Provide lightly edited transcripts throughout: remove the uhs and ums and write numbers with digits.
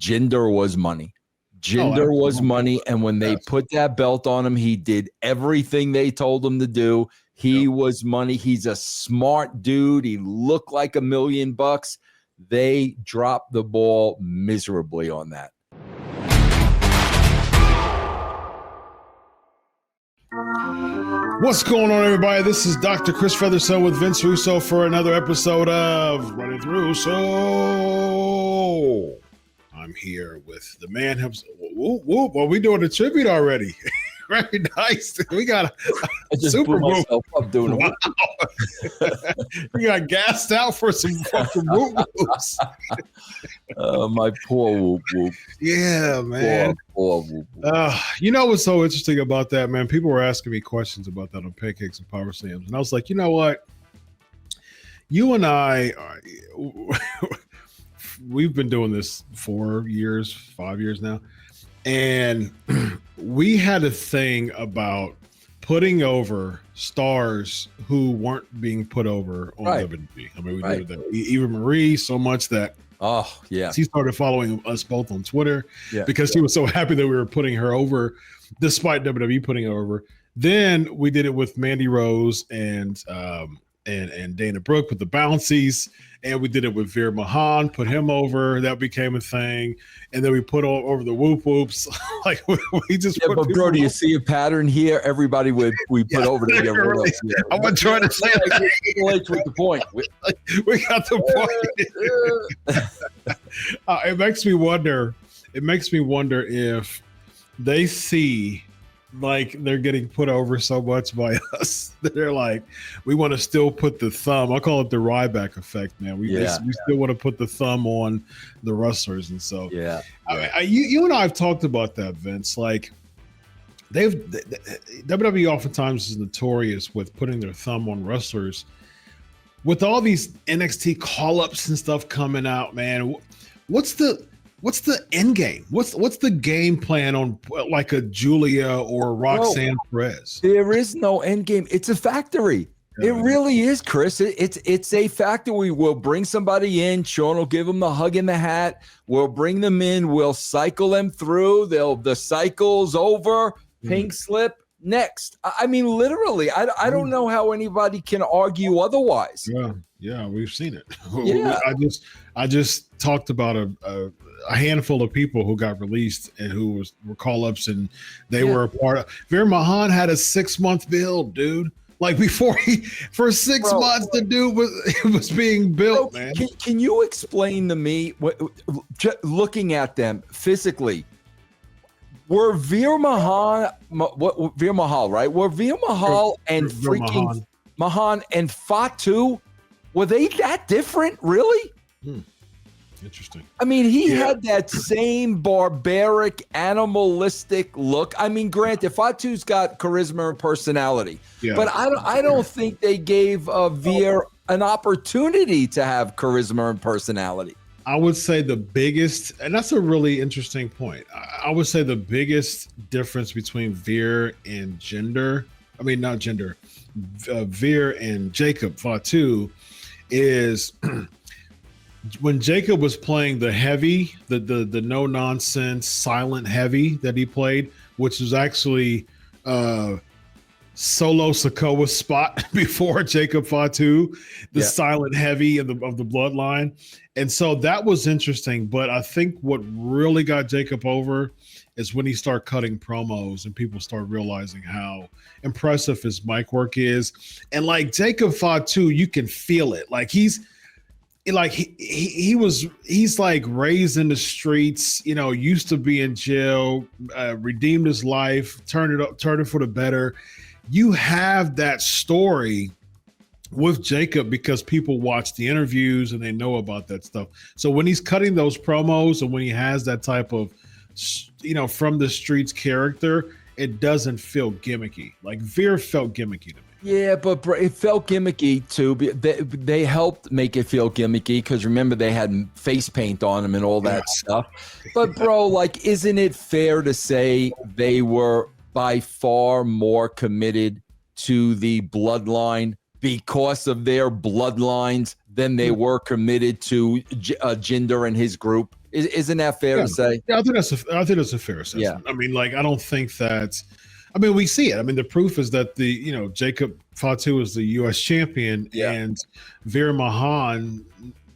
Jinder was money. Jinder was money, and when they put that belt on him, he did everything they told him to do. He was money. He's a smart dude. He looked like $1 million. They dropped the ball miserably on that. What's going on, everybody? This is Dr. Chris Featherstone with Vince Russo for another episode of Running Through Russo. I'm here with the man himself. Whoop, whoop. Well, we're doing a tribute already. Very nice. We got a super move. Doing wow. We got gassed out for some fucking whoop whoops. My poor whoop whoop. Yeah, man. Poor whoop whoop. You know what's so interesting about that, man? People were asking me questions about that on Pancakes and Power Slams, and I was like, you know what? You and I, we've been doing this 5 years now. And we had a thing about putting over stars who weren't being put over on WWE. I mean, we did that. Eva Marie so much that she started following us both on Twitter because she was so happy that we were putting her over, despite WWE putting her over. Then we did it with Mandy Rose and Dana Brooke with the bouncies. And we did it with Veer Mahan, put him over. That became a thing. And then we put over the whoop whoops. Like we just put but bro, do you see a pattern here? Everybody we put over to get rid of. I'm not trying to say that. With the point. We got the point. It makes me wonder. It makes me wonder if they see like they're getting put over so much by us that they're like, we want to still put the thumb. I call it the Ryback effect, man. We still want to put the thumb on the wrestlers. And so, you and I have talked about that, Vince. Like, WWE oftentimes is notorious with putting their thumb on wrestlers. With all these NXT call-ups and stuff coming out, man, what's the end game? What's the game plan on like a Julia or Roxanne Perez? There is no end game. It's a factory. It really is, Chris. It's a factory. We'll bring somebody in. Sean will give them the hug in the hat. We'll bring them in. We'll cycle them through. The cycle's over. Pink slip. Next. I mean, literally, I don't know how anybody can argue otherwise. Yeah, we've seen it. Yeah. I just talked about a handful of people who got released and who were call-ups, and they were a part of. Veer Mahan had a 6-month build, dude. Like before for 6 months, the dude was being built, man. Can you explain to me, looking at them physically, were Veer Mahal, right? Were Veer Mahal and freaking Mahan and Fatu, were they that different, really? Interesting. I mean, he had that same barbaric, animalistic look. I mean, granted, Fatu's got charisma and personality, but I don't think they gave Veer an opportunity to have charisma and personality. I would say the biggest, and that's a really interesting point. I would say the biggest difference between Veer and Jinder, not Jinder, Veer and Jacob Fatu is when Jacob was playing the heavy, the no nonsense silent heavy that he played, which was actually Solo Sikoa's spot before Jacob Fatu, the silent heavy of the bloodline. And so that was interesting. But I think what really got Jacob over is when he started cutting promos and people start realizing how impressive his mic work is. And like Jacob Fatu, you can feel it. Like he's like he's like raised in the streets, used to be in jail, redeemed his life, turned it for the better. You have that story with Jacob because people watch the interviews and they know about that stuff. So when he's cutting those promos and when he has that type of, from the streets character, it doesn't feel gimmicky. Like Veer felt gimmicky to me. Yeah, but bro, it felt gimmicky too. They helped make it feel gimmicky because remember they had face paint on them and all that stuff. But bro, like, isn't it fair to say they were by far more committed to the bloodline because of their bloodlines than they were committed to Jinder and his group? Isn't that fair to say? Yeah, I think that's a fair assessment. Yeah. I mean, like, I don't think that. I mean, we see it. I mean, the proof is that Jacob Fatu is the U.S. champion, and Veer Mahan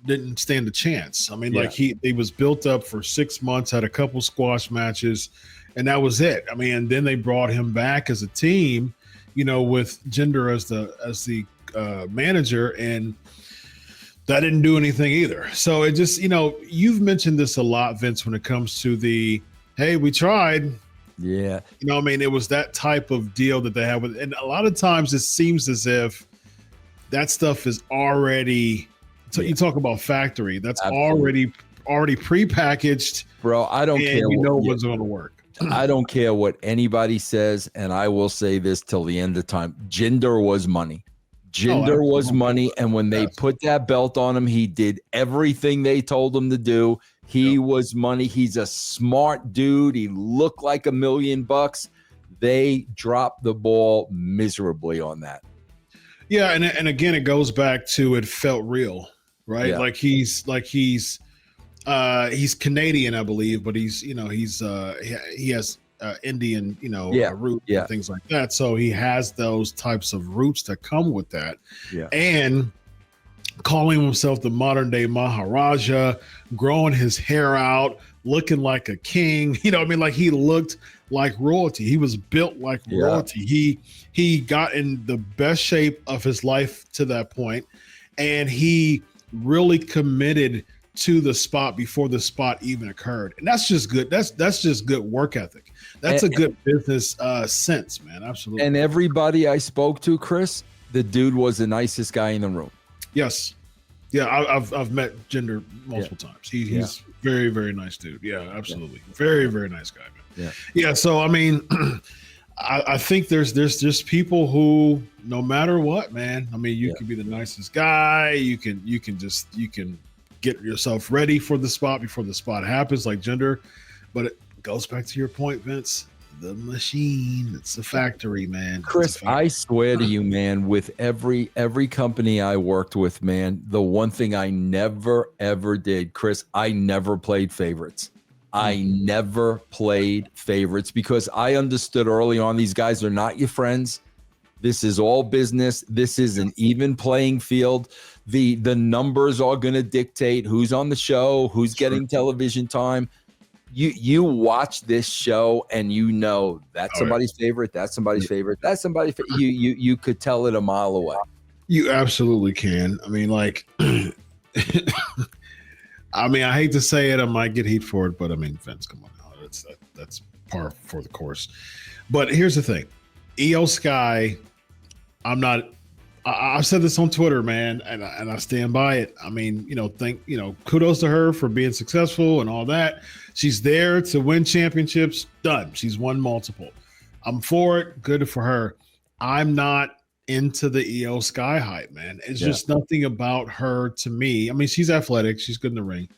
didn't stand a chance. I mean, like he was built up for 6 months, had a couple squash matches, and that was it. I mean, and then they brought him back as a team, with Jinder as the manager, and that didn't do anything either. So it just, you've mentioned this a lot, Vince, when it comes to the, hey, we tried. Yeah. I mean, it was that type of deal that they have with, and a lot of times it seems as if that stuff is already, so you talk about factory, that's already prepackaged. Bro, I don't care. What's going to work. I don't care what anybody says, and I will say this till the end of time. Jinder was money. Jinder was money, and when they put that belt on him, he did everything they told him to do. He was money. He's a smart dude. He looked like $1 million. They dropped the ball miserably on that. Yeah, and again, it goes back to it felt real, right? Yeah. He's Canadian, I believe, but he has Indian, root and things like that. So he has those types of roots that come with that. Yeah. And calling himself the modern day Maharaja, growing his hair out, looking like a king. Like he looked like royalty. He was built like royalty. He got in the best shape of his life to that point, and he really committed to the spot before the spot even occurred. And that's just good. That's just good work ethic. That's a good business sense, man. Absolutely. And everybody I spoke to, Chris, the dude was the nicest guy in the room. Yes. Yeah, I've met Jinder multiple times. He's very, very nice dude. Yeah, absolutely. Yeah. Very, very nice guy, man. Yeah. So I mean, I think there's just people who, no matter what, man. I mean, you can be the nicest guy. You can get yourself ready for the spot before the spot happens, like Jinder. But it goes back to your point, Vince. The machine, it's a factory, man. Chris, I swear to you, man, with every company I worked with, man, the one thing I never, ever did, Chris, I never played favorites. I never played favorites because I understood early on these guys are not your friends. This is all business. This is an even playing field. The numbers are going to dictate who's on the show, who's getting television time. You watch this show and that's somebody's favorite. That's somebody's favorite. That's somebody's favorite. You could tell it a mile away. You absolutely can. I mean, like, I hate to say it. I might get heat for it, but I mean, Vince, come on, that's par for the course. But here's the thing, EO Sky. I've said this on Twitter, man, and I stand by it. I mean, kudos to her for being successful and all that. She's there to win championships. Done. She's won multiple. I'm for it. Good for her. I'm not into the EO Sky hype, man. It's just nothing about her to me. I mean, she's athletic. She's good in the ring.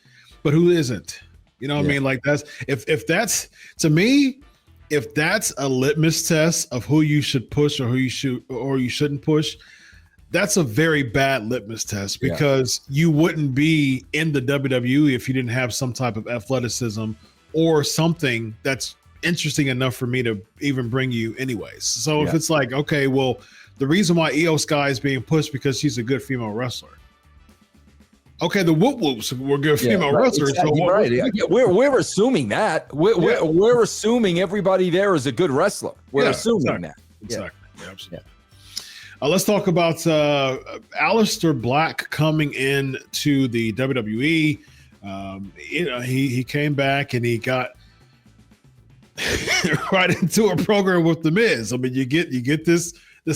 But who isn't? You know what I mean? Like, that's if that's, to me, if that's a litmus test of who you should push or who you shouldn't push, that's a very bad litmus test because you wouldn't be in the WWE if you didn't have some type of athleticism or something that's interesting enough for me to even bring you anyways. So if it's like, okay, well, the reason why EO Sky is being pushed because she's a good female wrestler. Okay, the Whoop Whoops were good female wrestlers. Exactly, so right. We're assuming that. We're assuming everybody there is a good wrestler. We're assuming that. Exactly. Yeah, absolutely. Let's talk about Alistair Black coming in to the WWE. He came back and he got right into a program with The Miz. I mean, you get this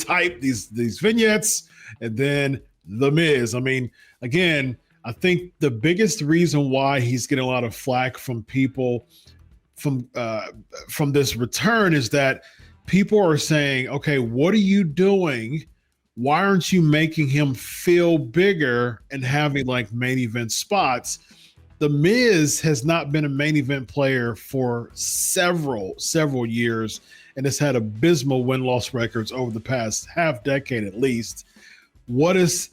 hype, these vignettes, and then The Miz. I mean, again, I think the biggest reason why he's getting a lot of flack from people from this return is that people are saying, okay, what are you doing? Why aren't you making him feel bigger and having like main event spots? The Miz has not been a main event player for several years and has had abysmal win-loss records over the past half decade at least. What is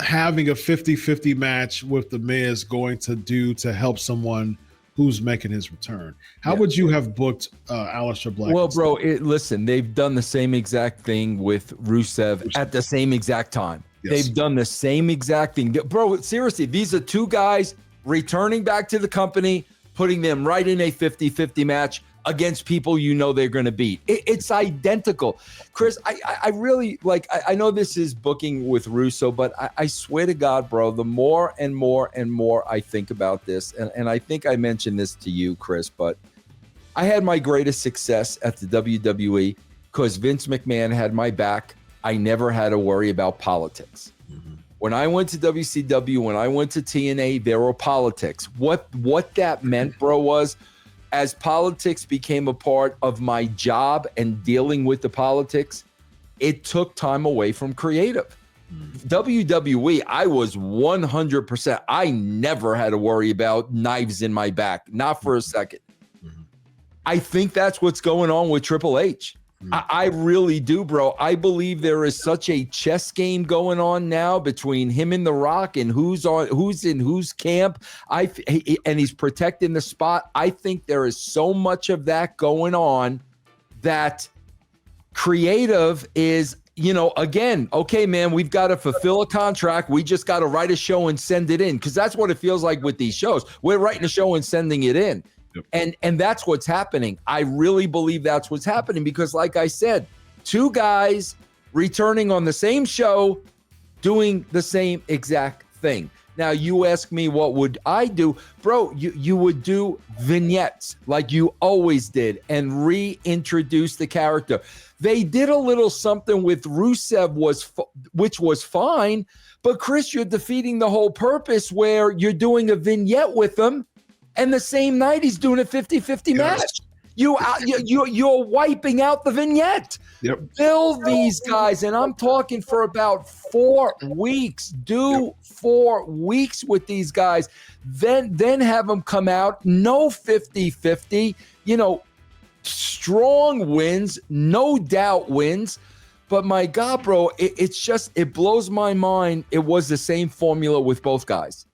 having a 50-50 match with The Miz going to do to help someone who's making his return. How would you have booked Alistair Black? Well, bro, listen, they've done the same exact thing with Rusev at the same exact time. Yes. They've done the same exact thing. Bro, seriously, these are two guys returning back to the company, putting them right in a 50-50 match against people you know they're going to beat. It's identical. Chris, I really, like, I know this is booking with Russo, but I swear to God, bro, the more and more and more I think about this, and I think I mentioned this to you, Chris, but I had my greatest success at the WWE because Vince McMahon had my back. I never had to worry about politics. Mm-hmm. When I went to WCW, when I went to TNA, there were politics. What that meant, bro, was as politics became a part of my job and dealing with the politics, it took time away from creative. WWE, I was 100%. I never had to worry about knives in my back, not for a second. I think that's what's going on with Triple H. I really do, bro. I believe there is such a chess game going on now between him and The Rock and who's in whose camp. And he's protecting the spot. I think there is so much of that going on that creative is, again, okay, man, we've got to fulfill a contract. We just got to write a show and send it in, because that's what it feels like with these shows. We're writing a show and sending it in. And that's what's happening. I really believe that's what's happening because, like I said, two guys returning on the same show doing the same exact thing. Now, you ask me what would I do? Bro, you would do vignettes like you always did and reintroduce the character. They did a little something with Rusev, which was fine, but Chris, you're defeating the whole purpose where you're doing a vignette with them. And the same night he's doing a 50-50 match. You're wiping out the vignette. Yep. Build these guys, and I'm talking for about 4 weeks. Do 4 weeks with these guys. Then have them come out. No 50-50. Strong wins, no doubt wins. But my God, bro, it blows my mind. It was the same formula with both guys.